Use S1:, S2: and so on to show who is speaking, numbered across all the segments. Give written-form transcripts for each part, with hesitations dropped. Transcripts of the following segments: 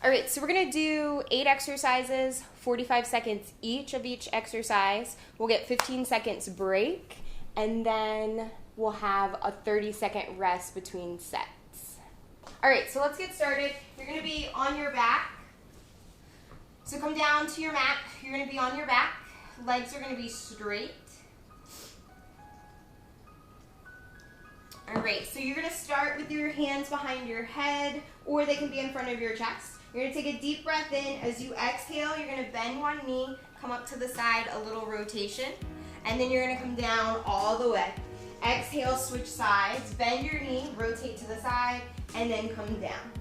S1: All right, so we're gonna do 8 exercises, 45 seconds each of each exercise. We'll get 15 seconds break, and then we'll have a 30-second rest between sets. All right, so let's get started. You're gonna be on your back. So come down to your mat. You're gonna be on your back. Legs are gonna be straight. All right, so you're gonna start with your hands behind your head, or they can be in front of your chest. You're gonna take a deep breath in. As you exhale, you're gonna bend one knee, come up to the side, a little rotation, and then you're gonna come down all the way. Exhale, switch sides, bend your knee, rotate to the side, and then come down.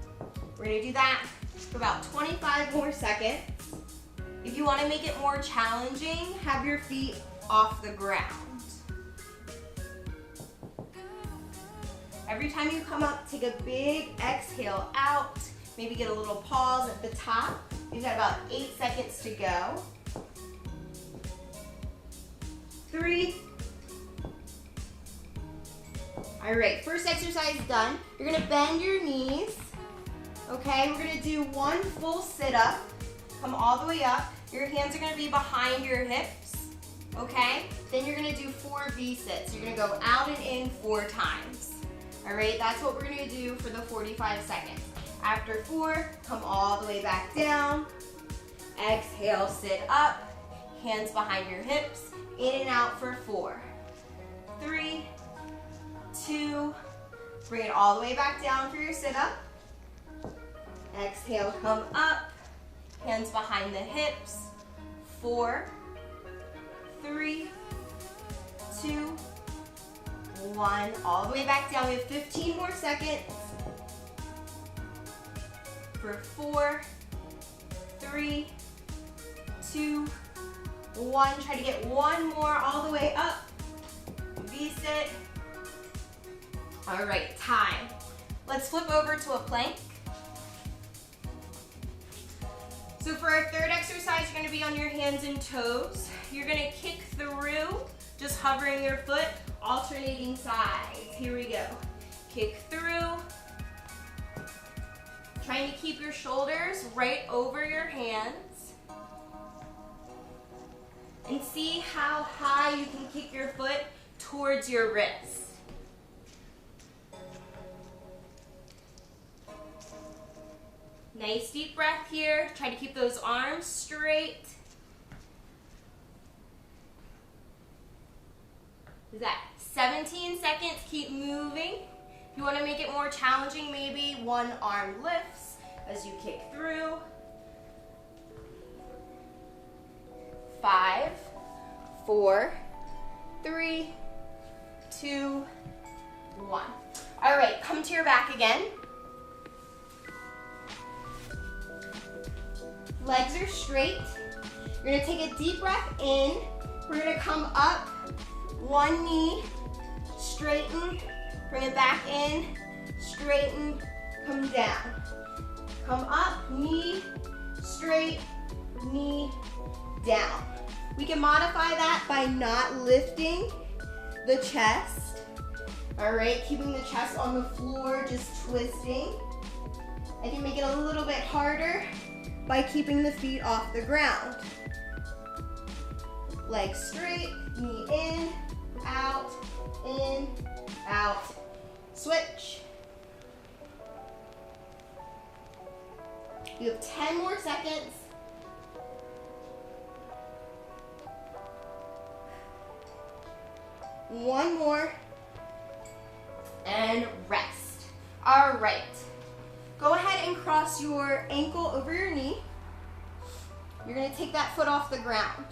S1: We're gonna do that for about 25 more seconds. If you wanna make it more challenging, have your feet off the ground. Every time you come up, take a big exhale out. Maybe get a little pause at the top. You've got about 8 seconds to go. 3. All right, first exercise done. You're gonna bend your knees. Okay, we're gonna do one full sit-up. Come all the way up. Your hands are gonna be behind your hips. Okay, then you're gonna do 4 V-sits. You're gonna go out and in 4 times. All right, that's what we're gonna do for the 45 seconds. After 4, come all the way back down. Exhale, sit up. Hands behind your hips. In and out for 4. 3, 2, bring it all the way back down for your sit-up. Exhale, come up. Hands behind the hips. 4, 3, 2, 1. All the way back down. We have 15 more seconds. For 4, 3, 2, 1. Try to get one more all the way up. V-sit. All right, time. Let's flip over to a plank. So for our third exercise, you're gonna be on your hands and toes. You're gonna kick through, just hovering your foot, alternating sides. Here we go. Kick through. Trying to keep your shoulders right over your hands. And see how high you can kick your foot towards your wrist. Nice deep breath here. Try to keep those arms straight. Is that 17 seconds? Keep moving. If you want to make it more challenging, maybe one arm lifts as you kick through. 5, 4, 3, 2, 1. All right, come to your back again. Legs are straight. You're gonna take a deep breath in. We're gonna come up, one knee, straighten, bring it back in, straighten, come down. Come up, knee, straight, knee, down. We can modify that by not lifting the chest. All right, keeping the chest on the floor, just twisting. I can make it a little bit harder by keeping the feet off the ground. Legs straight, knee in, out, switch. You have 10 more seconds. One more, and rest. All right. Go ahead and cross your ankle over your knee. You're gonna take that foot off the ground.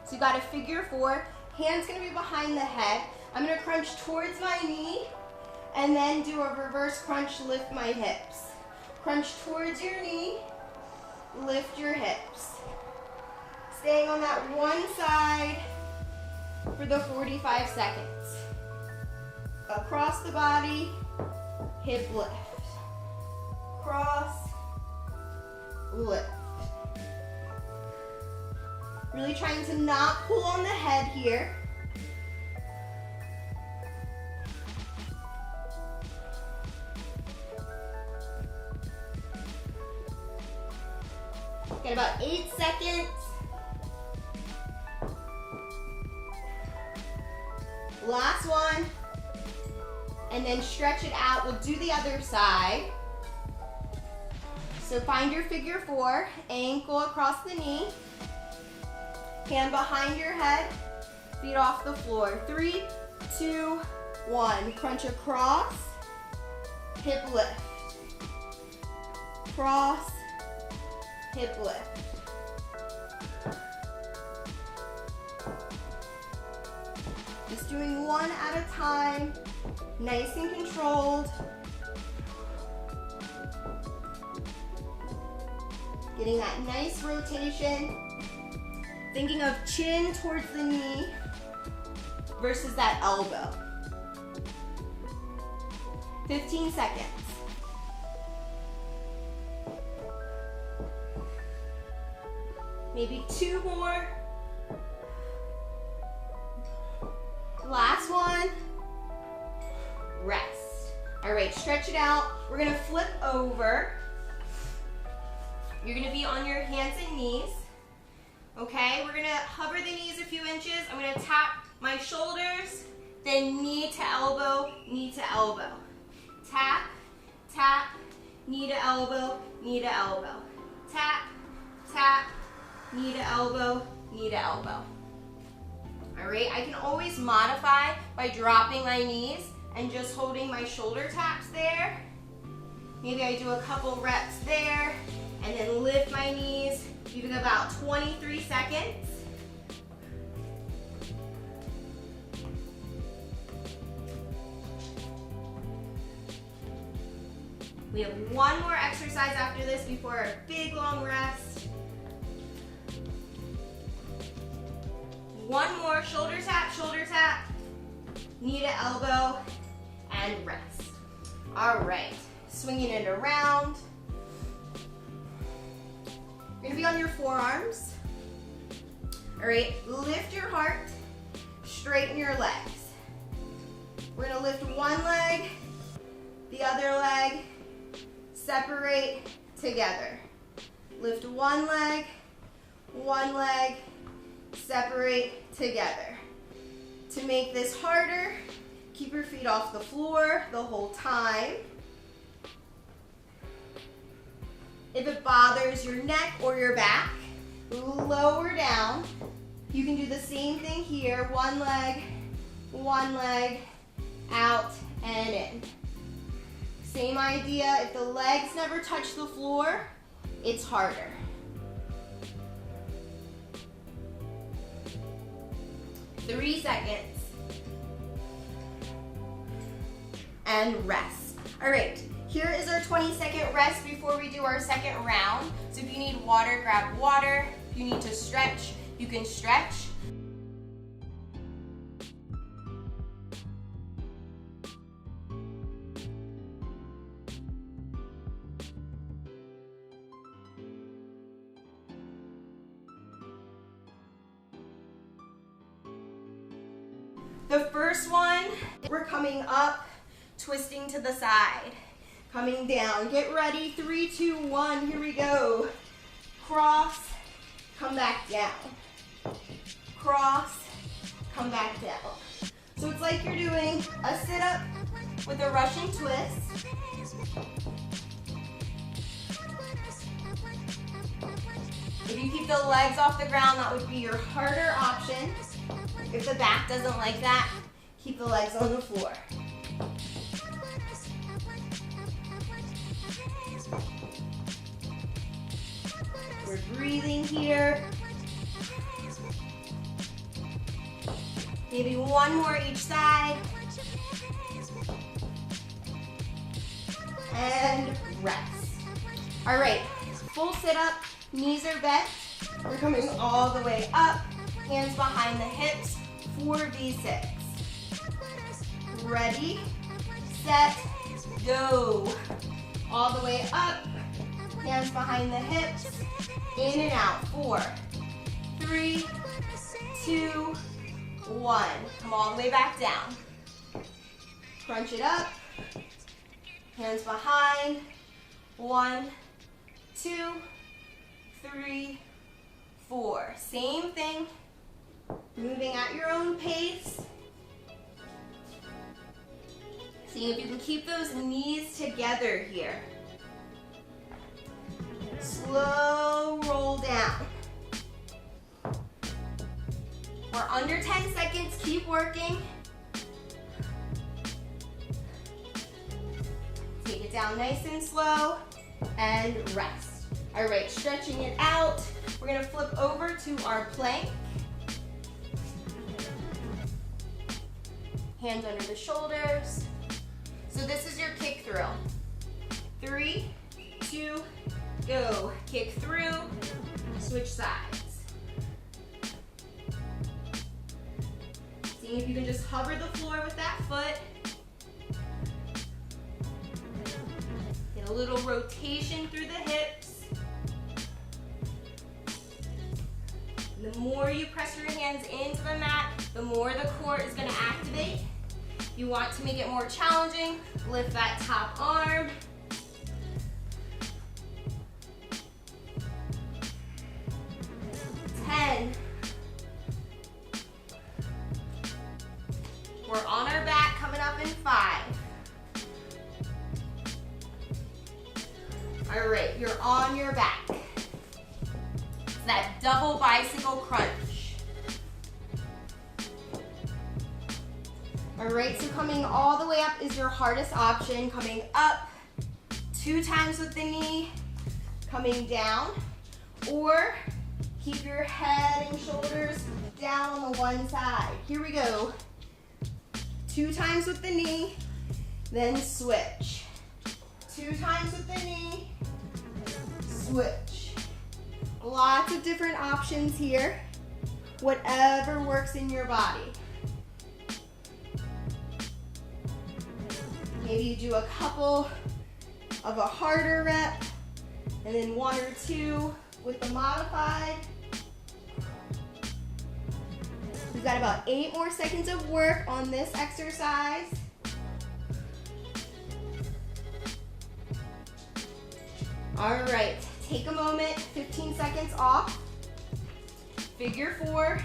S1: So you got a figure 4. Hand's gonna be behind the head. I'm gonna crunch towards my knee and then do a reverse crunch, lift my hips. Crunch towards your knee, lift your hips. Staying on that one side for the 45 seconds. Across the body, hip lift. Cross, lift. Really trying to not pull on the head here. Get about 8 seconds. Last one. And then stretch it out. We'll do the other side. So find your figure 4, ankle across the knee, hand behind your head, feet off the floor. 3, 2, 1. Crunch across, hip lift. Cross, hip lift. Just doing one at a time, nice and controlled. Getting that nice rotation. Thinking of chin towards the knee versus that elbow. 15 seconds. Maybe 2 more. Last one. Rest. All right, stretch it out. We're gonna flip over. You're gonna be on your hands and knees. Okay, we're gonna hover the knees a few inches. I'm gonna tap my shoulders, then knee to elbow, knee to elbow. Tap, tap, knee to elbow, knee to elbow. Tap, tap, knee to elbow, knee to elbow. All right, I can always modify by dropping my knees and just holding my shoulder taps there. Maybe I do a couple reps there and then lift my knees, even about 23 seconds. We have one more exercise after this before our big long rest. One more, shoulder tap, knee to elbow, and rest. All right, swinging it around. You're gonna be on your forearms. All right, lift your heart, straighten your legs. We're gonna lift one leg, the other leg, separate together. Lift one leg, separate together. To make this harder, keep your feet off the floor the whole time. If it bothers your neck or your back, lower down. You can do the same thing here. One leg, out and in. Same idea, if the legs never touch the floor, it's harder. Three seconds. And rest. All right, here is our 20-second rest before we do our second round. So if you need water, grab water. If you need to stretch, you can stretch. The first one, we're coming up, twisting to the side, coming down. Get ready, 3, 2, 1, here we go. Cross, come back down. Cross, come back down. So it's like you're doing a sit-up with a Russian twist. If you keep the legs off the ground, that would be your harder option. If the back doesn't like that, keep the legs on the floor. We're breathing here. Maybe one more each side. And rest. All right, full sit up, knees are bent. We're coming all the way up, hands behind the hips, 4V6. Ready, set, go. All the way up, hands behind the hips, in and out. 4, 3, 2, 1. Come all the way back down. Crunch it up, hands behind. 1, 2, 3, 4. Same thing, moving at your own pace. Seeing if you can keep those knees together here. Slow roll down. We're under 10 seconds, keep working. Take it down nice and slow and rest. All right, stretching it out. We're gonna flip over to our plank. Hands under the shoulders. So this is your kick through. 3, 2, go. Kick through, switch sides. Seeing if you can just hover the floor with that foot. Get a little rotation through the hips. And the more you press your hands into the mat, the more the core is going to activate. If you want to make it more challenging, lift that top arm. We're on our back, coming up in 5. All right, you're on your back. It's that double bicycle crunch. All right, so coming all the way up is your hardest option. Coming up 2 times with the knee, coming down, or keep your head and shoulders down on the one side. Here we go. 2 times with the knee, then switch. 2 times with the knee, switch. Lots of different options here. Whatever works in your body. Maybe you do a couple of a harder rep, and then 1 or 2 with the modified. We've got about 8 more seconds of work on this exercise. All right, take a moment, 15 seconds off. Figure 4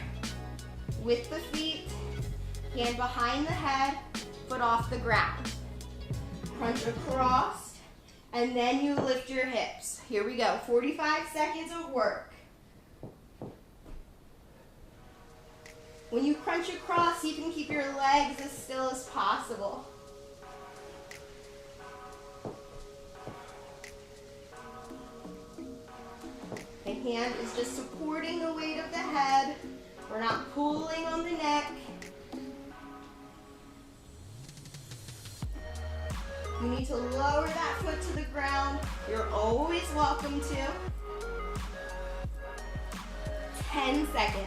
S1: with the feet, hand behind the head, foot off the ground. Crunch across, and then you lift your hips. Here we go, 45 seconds of work. When you crunch across, you can keep your legs as still as possible. The hand is just supporting the weight of the head. We're not pulling on the neck. You need to lower that foot to the ground. You're always welcome to. 10 seconds.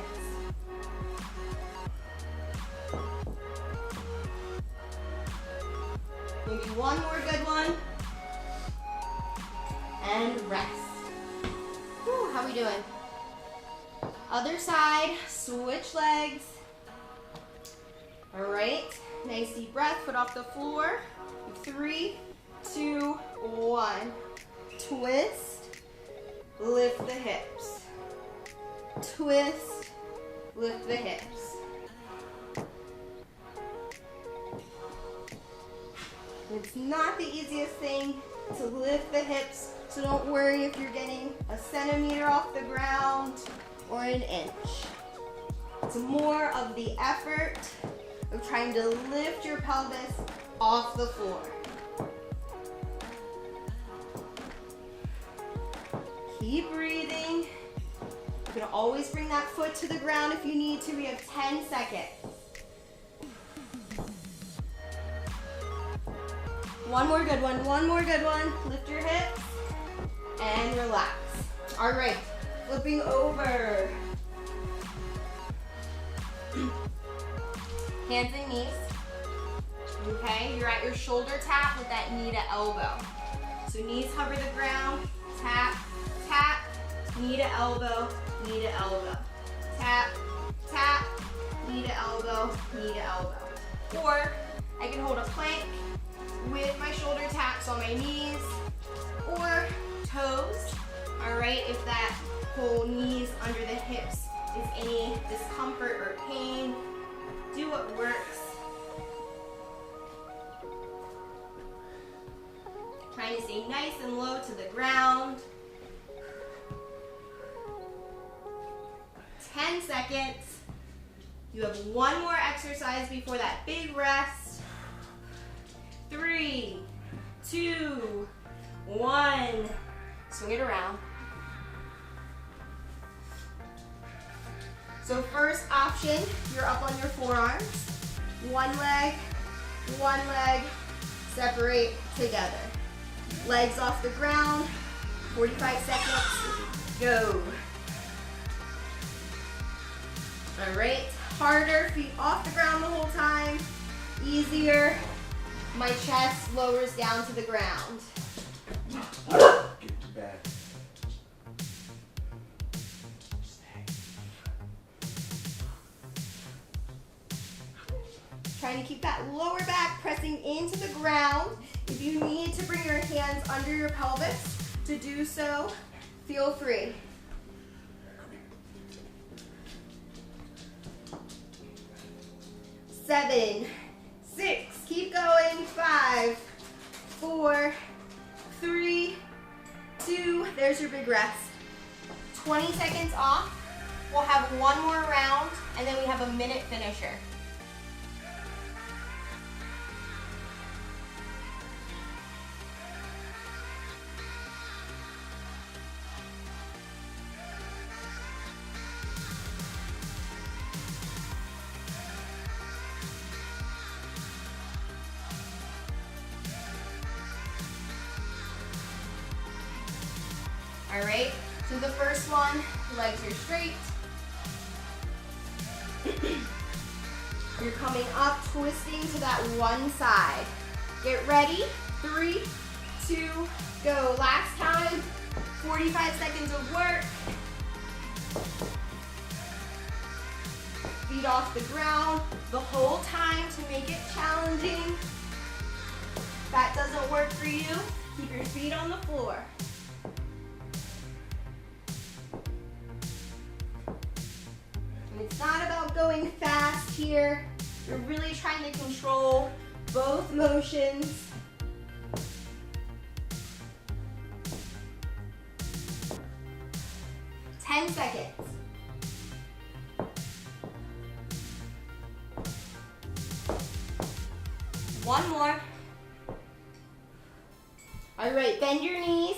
S1: Maybe one more good one. And rest. Whew, how we doing? Other side, switch legs. All right, nice deep breath, foot off the floor. 3, 2, 1. Twist, lift the hips. Twist, lift the hips. It's not the easiest thing to lift the hips, so don't worry if you're getting a centimeter off the ground or an inch. It's more of the effort of trying to lift your pelvis off the floor. Keep breathing. You can always bring that foot to the ground if you need to. We have 10 seconds. One more good one, one more good one. Lift your hips and relax. All right, flipping over. Hands and knees. Okay, you're at your shoulder tap with that knee to elbow. So knees hover the ground, tap, tap, knee to elbow, knee to elbow. Tap, tap, knee to elbow, knee to elbow. Or I can hold a plank with my shoulder taps on my knees or toes. All right, if that hips is any discomfort or pain. Do what works. Trying to stay nice and low to the ground. 10 seconds. You have one more exercise before that big rest. 3, 2, 1. Swing it around. So first option, you're up on your forearms. One leg, separate together. Legs off the ground, 45 seconds, go. All right, harder, feet off the ground the whole time. Easier, my chest lowers down to the ground.
S2: Get to bed.
S1: Trying to keep that lower back pressing into the ground. If you need to bring your hands under your pelvis to do so, feel free. 7, 6, keep going, 5, 4, 3, 2, there's your big rest. 20 seconds off, we'll have one more round, and then we have a minute finisher. All right, so the first one, legs are straight. You're coming up, twisting to that one side. Get ready, 3, 2, go. Last time, 45 seconds of work. Feet off the ground the whole time to make it challenging. If that doesn't work for you, keep your feet on the floor. It's not about going fast here. You're really trying to control both motions. Ten seconds. One more. All right, bend your knees.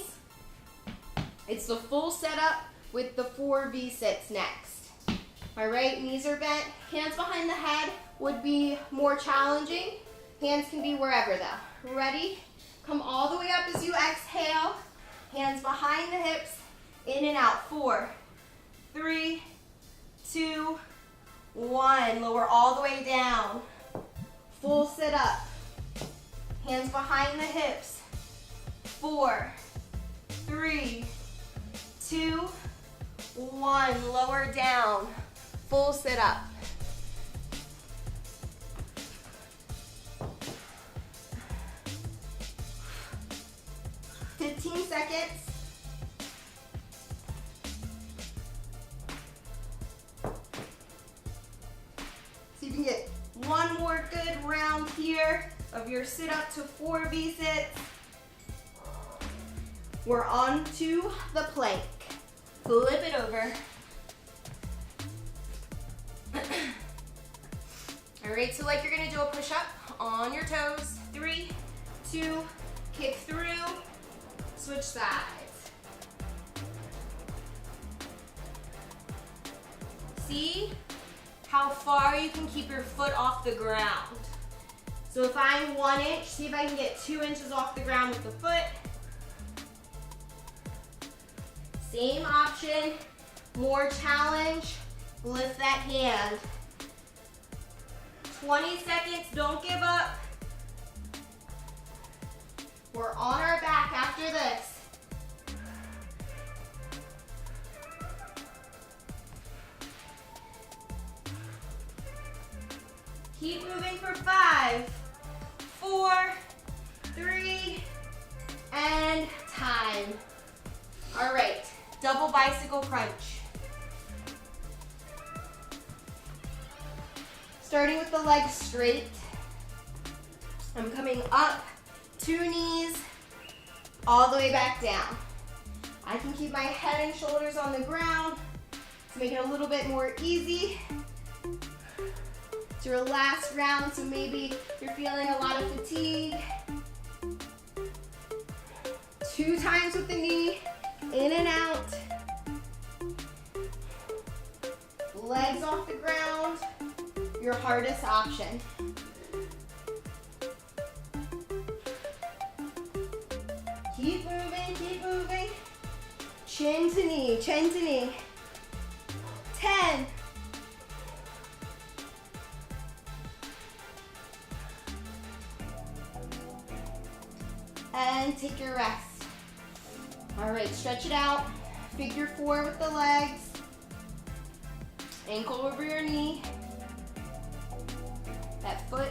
S1: It's the full setup with the 4 V-sits next. All right, knees are bent, hands behind the head would be more challenging. Hands can be wherever though. Ready? Come all the way up as you exhale. Hands behind the hips, in and out. 4, 3, 2, 1. Lower all the way down. Full sit up. Hands behind the hips. 4, 3, 2, 1. Lower down. Full sit up. $15 seconds. So you can get one more good round here of your sit up to 4 V-sits. We're on to the plank. Flip it over. All right, so like you're gonna do a push-up on your toes. 3, 2, kick through, switch sides. See how far you can keep your foot off the ground. So if I'm 1 inch, see if I can get 2 inches off the ground with the foot. Same option, more challenge, lift that hand. 20 seconds, don't give up. We're on our back after this. Keep moving for 5, 4, 3, and time. All right, double bicycle crunch. Starting with the legs straight. I'm coming up, 2 knees, all the way back down. I can keep my head and shoulders on the ground to make it a little bit more easy. It's your last round, so maybe you're feeling a lot of fatigue. 2 times with the knee, in and out. Legs off the ground, your hardest option. Keep moving, keep moving. Chin to knee, chin to knee. 10. And take your rest. All right, stretch it out. Figure 4 with the legs. Ankle over your knee. That foot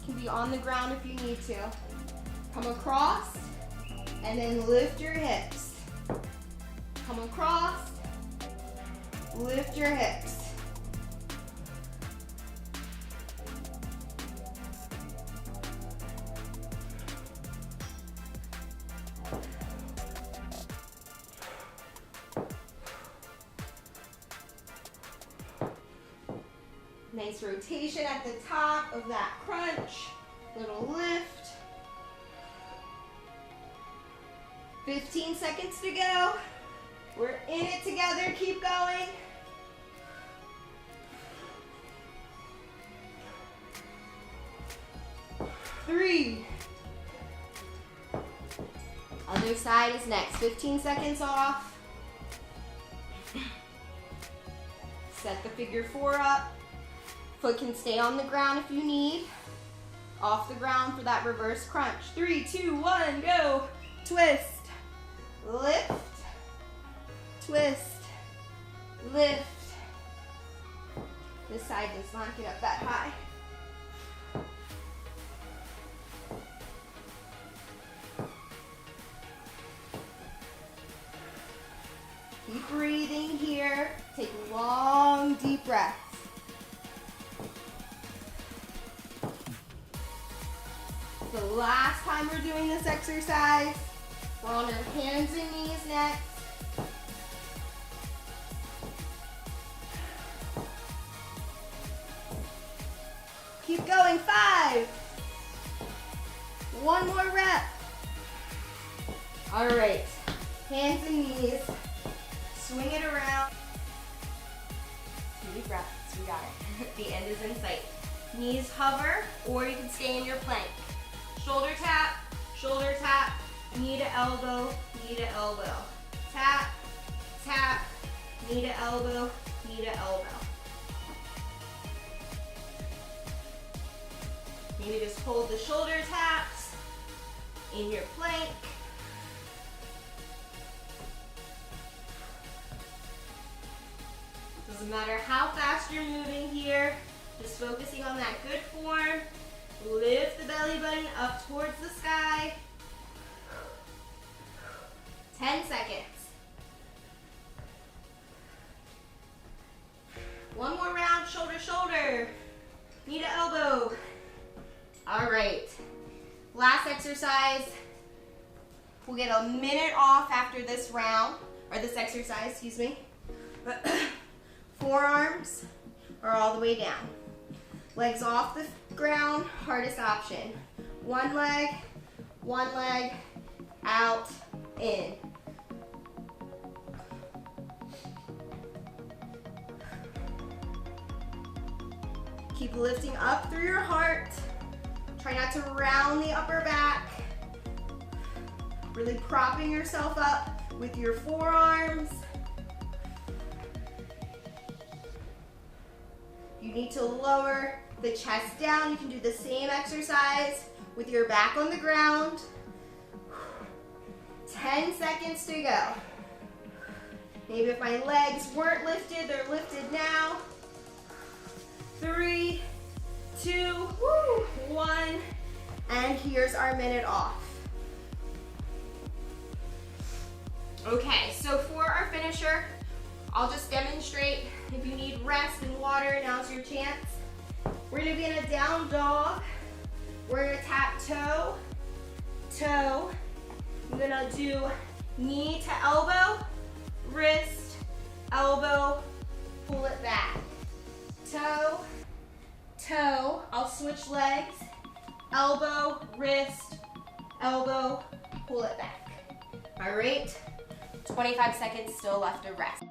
S1: can be on the ground if you need to. Come across and then lift your hips. Come across, lift your hips. Nice rotation at the top of that crunch. Little lift. 15 seconds to go. We're in it together. Keep going. Three. Other side is next. 15 seconds off. Set the figure 4 up. Foot can stay on the ground if you need. Off the ground for that reverse crunch. 3, 2, 1, go. Twist. Lift. Twist. Lift. This side does not get up that high. Keep breathing here. Take long, deep breaths. The last time we're doing this exercise. We're on our hands and knees next. Keep going, 5. 1 more rep. All right, hands and knees. Swing it around. 2 deep breaths, we got it. The end is in sight. Knees hover, or you can stay in your plank. Shoulder tap, knee to elbow, knee to elbow. Tap, tap, knee to elbow, knee to elbow. Maybe just hold the shoulder taps in your plank. Doesn't matter how fast you're moving here, just focusing on that good form. Lift the belly button up towards the sky. 10 seconds. 1 more round, shoulder, shoulder. Knee to elbow. All right. Last exercise. We'll get a minute off after this round, or this exercise, excuse me. Forearms are all the way down. Legs off the ground, hardest option. One leg, out, in. Keep lifting up through your heart. Try not to round the upper back. Really propping yourself up with your forearms. You need to lower the chest down. You can do the same exercise with your back on the ground. 10 seconds to go. Maybe if my legs weren't lifted, they're lifted now. 3, 2, 1, and here's our minute off. Okay, so for our finisher, I'll just demonstrate. If you need rest and water, now's your chance. We're gonna be in a down dog. We're gonna tap toe, toe. I'm gonna do knee to elbow, wrist, elbow, pull it back. Toe, toe. I'll switch legs. Elbow, wrist, elbow, pull it back. All right, 25 seconds still left to rest.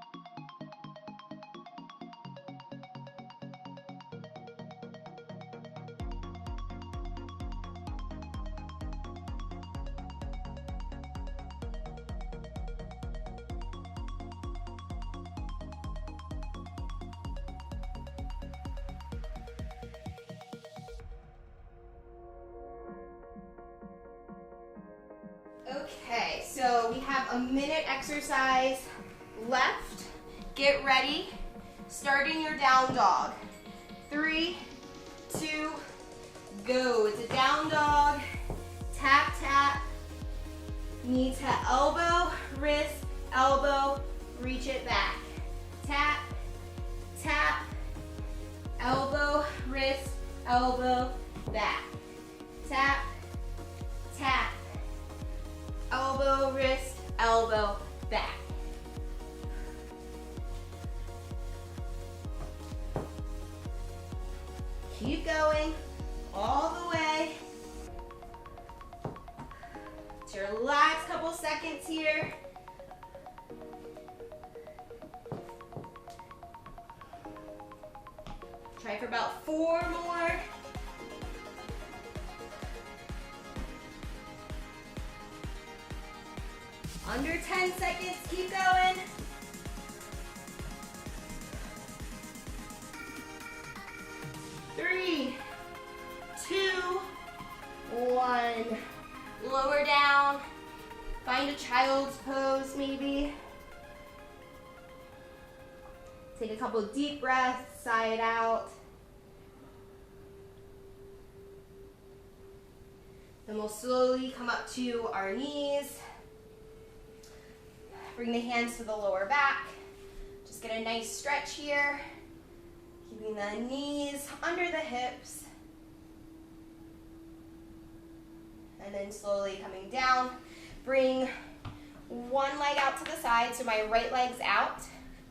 S1: Okay, so we have a minute exercise left. Get ready. Starting your down dog. 3, 2, go. It's a down dog. Tap, tap. Knee to elbow, wrist, elbow, reach it back. Tap, tap. Elbow, wrist, elbow, back. Tap, tap. Elbow, wrist, elbow, back. Keep going all the way. It's your last couple seconds here. Try for about 4 more. Under 10 seconds, keep going. Three, 2, 1. Lower down. Find a child's pose maybe. Take a couple deep breaths, sigh it out. Then we'll slowly come up to our knees. Bring the hands to the lower back. Just get a nice stretch here. Keeping the knees under the hips. And then slowly coming down. Bring one leg out to the side, so my right leg's out.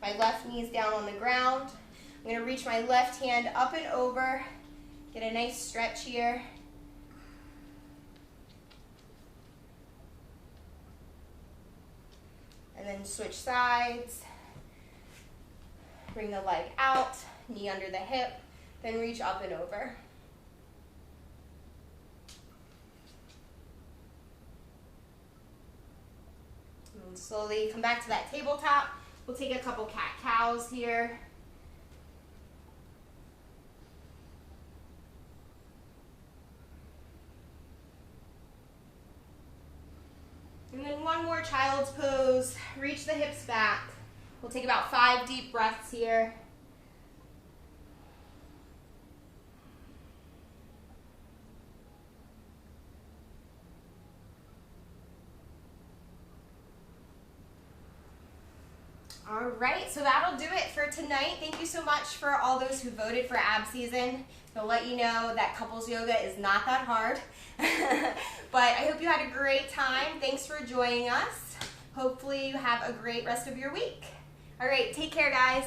S1: My left knee's down on the ground. I'm gonna reach my left hand up and over. Get a nice stretch here. And then switch sides. Bring the leg out, knee under the hip, then reach up and over. And slowly come back to that tabletop. We'll take a couple cat-cows here. And then one more child's pose. Reach the hips back. We'll take about 5 deep breaths here. All right, so that'll do it for tonight. Thank you so much for all those who voted for ab season. I'll let you know that couples yoga is not that hard. But I hope you had a great time. Thanks for joining us. Hopefully you have a great rest of your week. All right, take care, guys.